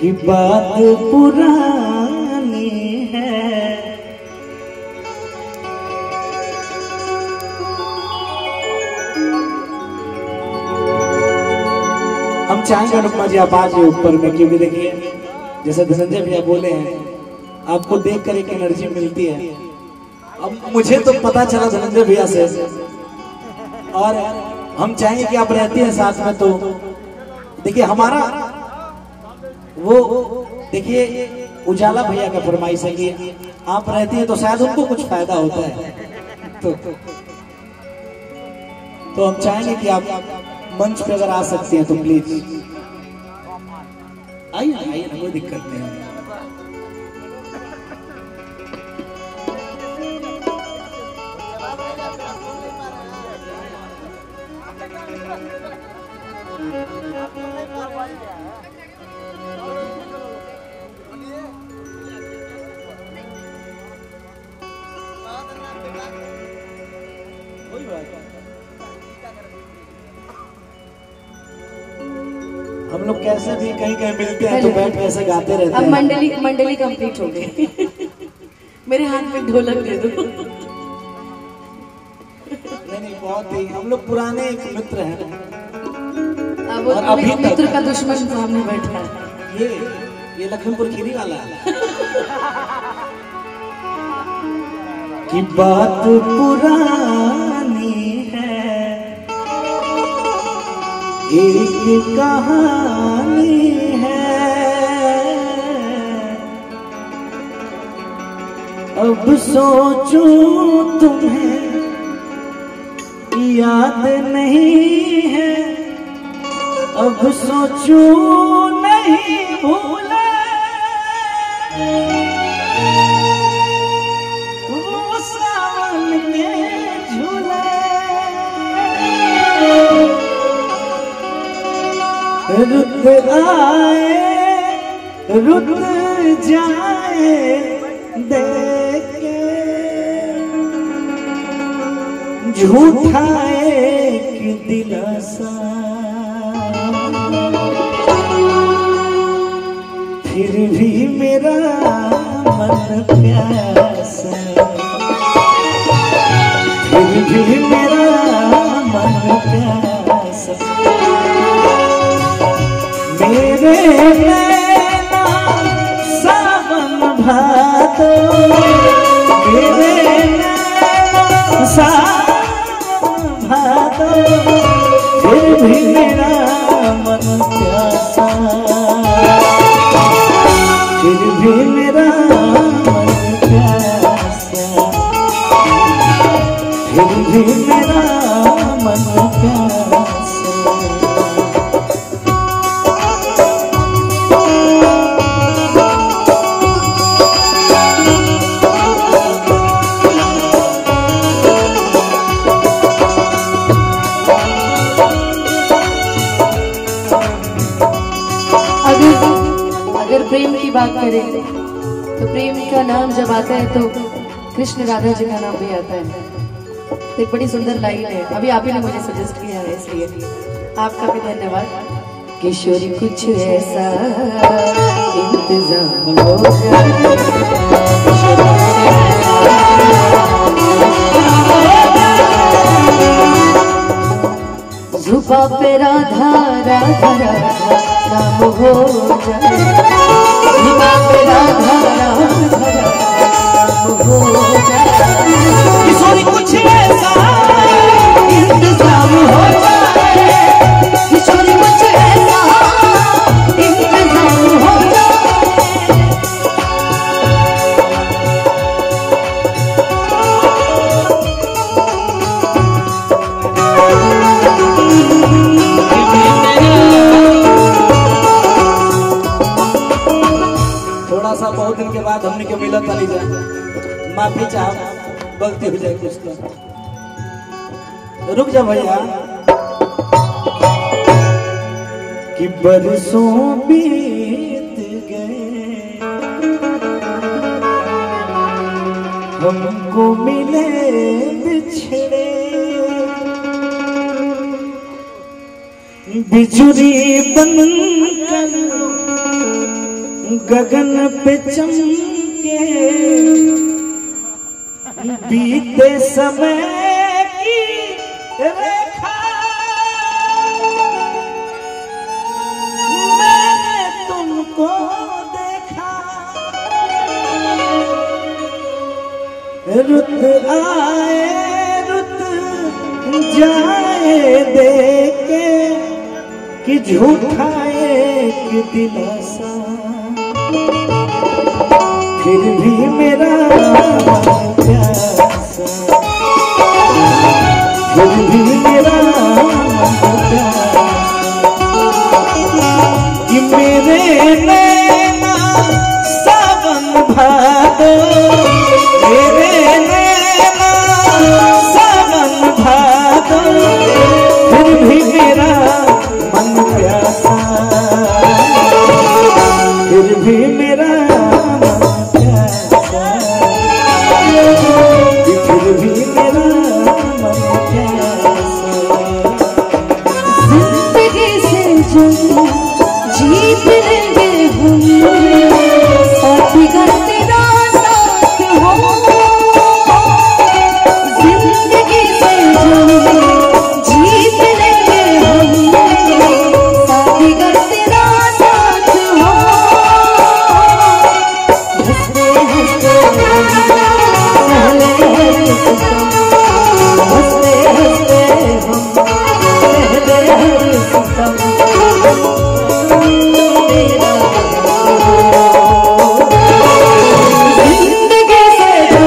की बात पुरानी है। हम चाहेंगे अनुपमा जी आप आज ऊपर में, क्योंकि देखिए जैसे धनंजय भैया बोले हैं आपको देखकर एक एनर्जी मिलती है। अब मुझे तो पता चला धनंजय भैया से, और हम चाहेंगे कि आप रहती हैं साथ में, तो देखिए हमारा वो देखिए उजाला भैया का फरमाइश है कि आप रहती हैं तो शायद उनको कुछ फायदा होता है। तो हम चाहेंगे कि आप मंच पे अगर आ सकती हैं तो प्लीज आइए आइए, कोई दिक्कत नहीं है। हम लोग कैसे भी कहीं कहीं मिलते हैं तो बैठ कैसे गाते रहते हैं। अब मंडली कंप्लीट हो गई। मेरे हाथ में ढोलक दे दो। नहीं बहुत ही हम लोग पुराने एक मित्र हैं। अब अभी मित्र का दुश्मन सामने बैठा है। ये लखनपुर खीरी वाला है। की बात पुरानी है, एक कहानी है, अब सोचूं तुम्हें याद नहीं है, अब सोचूं नहीं भूला वो सावन के झूले, रुत आए रुत जाए देख के झूठा एक दिलासा, फिर भी मेरा मन प्यासा, फिर भी मेरा मन प्यासा, मेरे नैना सावन भादो, मेरे नैना सावन भादो, फिर भी मेरा मन प्यासा, फिर भी मेरा मन प्यासा, फिर भी मेरा मन प्यासा। अगर प्रेम की बात करें तो प्रेम का नाम जब आता है तो कृष्ण राधा जी का नाम भी आता है। तो एक बड़ी सुंदर लाइन है, अभी आप ही ने मुझे सजेस्ट किया है, इसलिए आपका भी धन्यवाद। किशोरी कुछ ऐसा इंतजाम होगा, जुबा पे राधा राधा राधा नाम हो जाए, जुबा पे राधा राधा नाम हो जाए, किशोरी कुछ ऐसा इंतजाम हो जाए, किशोरी कुछ ऐसा इंतजाम हो जाए। बहुत दिन के बाद हमने के मिला था, लीजिए माफी चाह, गलती हो जाए कुछ तो रुक जा भैया। कि बरसों बीत गए हमको मिले बिछड़े, बिजुरी बनकर गगन पे चमके बीते समय की रेखा, मैंने तुमको देखा, रुत आए रुत जाए देके कि झूठा एक दिलासा, फिर भी मेरा प्यासा, फिर भी मेरा प्यासा, कि मेरे नैना सावन भादो, मेरे नैना सावन भादो, फिर भी मेरा मन प्यासा, फिर भी मेरा मन प्यासा, फिर भी मेरा मन प्यासा। जिंदगी से जो जीत लेंगे हम, साथी का तेरा साथ हो। जिंदगी से जो जीत लेंगे हम, साथी का तेरा साथ हो। हंसते हंसते पहले हंसते हंसते हम पहले सितम तेरा। जिंदगी से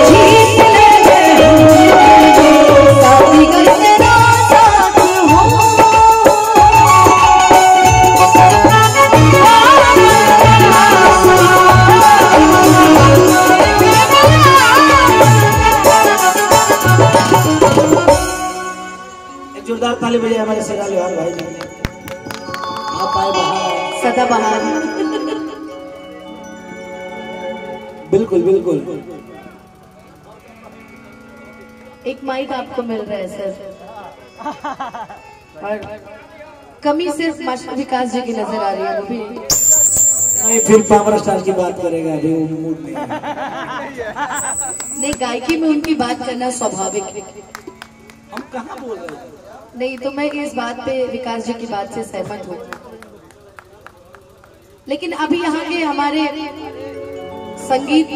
जीत लेंगे हम, साथी का तेरा साथ हो। एक जोरदार ताली बजाए हमारे सेरा लोहार भाई जी। आप आए बाहर, सदाबहार। बिल्कुल बिल्कुल। एक माइक आपको मिल रहा है सर, और कमी सिर्फ मास्टर विकास जी की नजर आ रही है, वो भी नहीं, फिर पावर स्टार की बात करेगा, अभी वो मूड नहीं है। नहीं, गायकी में उनकी बात करना स्वाभाविक है। हम कहाँ बोल रहे हैं? नहीं तो मैं इस बात पे विकास जी की बात से सहमत हूँ, लेकिन अभी यहाँ के हमारे संगीत,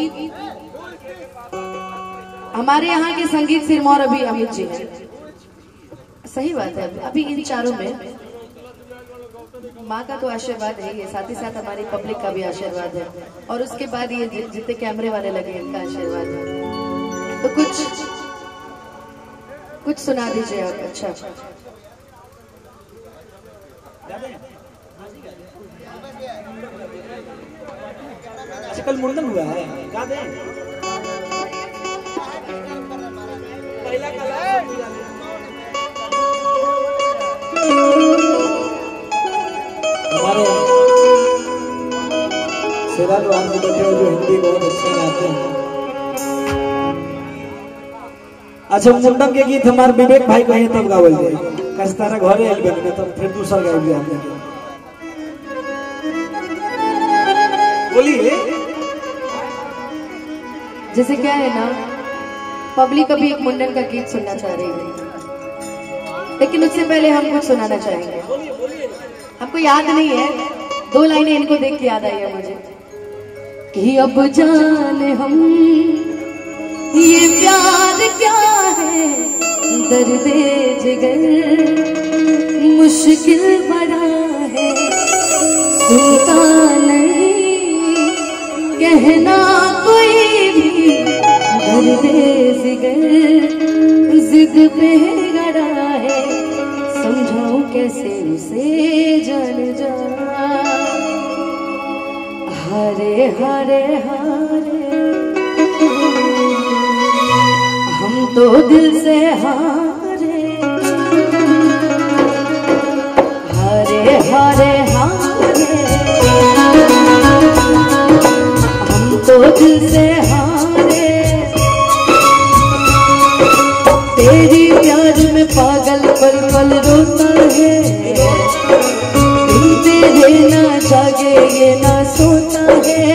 हमारे यहाँ के संगीत सिरमौर अभी अमित जी हैं। सही बात है, अभी इन चारों में माँ का तो आशीर्वाद है ही, साथ ही साथ हमारी पब्लिक का भी आशीर्वाद है, और उसके बाद ये जितने कैमरे वाले लगे इनका आशीर्वाद है। तो कुछ सुना दीजिए आप। अच्छा, अच्छा कल मुंडन हुआ है, गा दें? पहला कल हमारे सेरा लोहार जी बैठे हुए जो हिंदी बहुत अच्छे गाते हैं। अच्छा मुंडन के गीत हमारे विवेक भाई कहे तब गावल जाए, कैसे तारा घरे आइल बने में, तब फिर दूसरा गाइब जाए हमने। बोलिए। जैसे क्या है ना, पब्लिक अभी एक मुंडन का गीत सुनना चाह रही है, लेकिन उससे पहले हम कुछ सुनाना चाहेंगे। हमको याद नहीं है, 2 लाइनें इनको देख के याद आई है मुझे कि अब जाने हम ये प्यार क्या है, दर्दे जिगर मुश्किल बड़ा है, सुनता नहीं कहना कोई भी, दर्दे जिगर जिद पे गड़ा है, समझाऊं कैसे उसे जान जा। हरे हरे हरे हम तो दिल से हारे, हरे हरे हारे हम तो दिल से हारे, तेरी प्यार में पागल पल पल रोता है, ये ना जागे ये ना सोता है,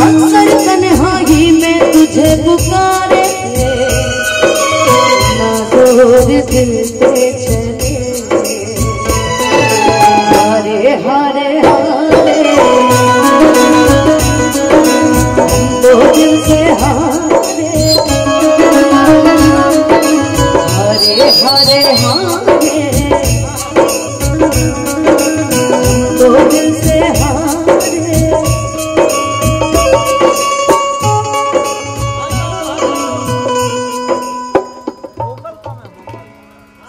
अक्सर तन्हाई में तुझे पुकारे, ना दूर दिल पे चले, हारे हारे हारे दो दिल से हारे, हारे हारे हारे दो दिल से हारे।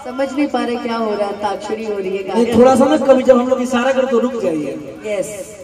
समझ नहीं पा रहे क्या हो रहा है, ताक्षरी हो रही है गाने। थोड़ा सा ना, कभी जब हम लोग इशारा करें तो रुक जाइए। यस